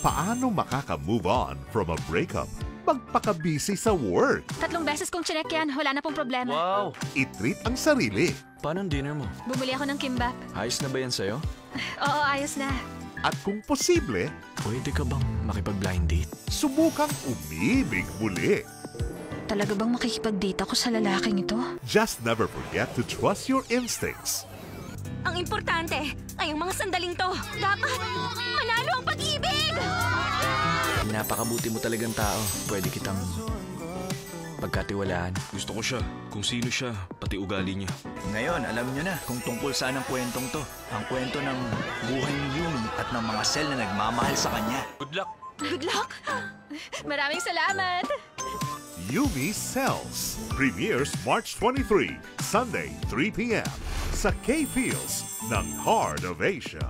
Paano makaka-move on from a breakup? Magpaka-busy sa work. 3 beses kong chinek yan, wala na pong problema. Wow! I-treat ang sarili. Paano ang dinner mo? Bumuli ako ng kimbap. Ayos na ba yan sa'yo? Oo, ayos na. At kung posible, Pwede ka bang makipag-blind date? subukang umibig muli. Talaga bang makikipag-date ako sa lalaking ito? Just never forget to trust your instincts. Ang importante, ngayong mga sandaling to, dapat manalo ang pag-ibig! Napakabuti mo talagang tao. Pwede kitang pagkatiwalaan. Gusto ko siya, kung sino siya, pati ugali niya. Ngayon, alam nyo na kung tungkol saan ang kwentong to. Ang kwento ng buhay ni Yumi at ng mga cell na nagmamahal sa kanya. Good luck! Good luck! Maraming salamat! Yumi Cells. Premieres March 23, Sunday, 3 p.m. sa K-Feels ng Heart of Asia.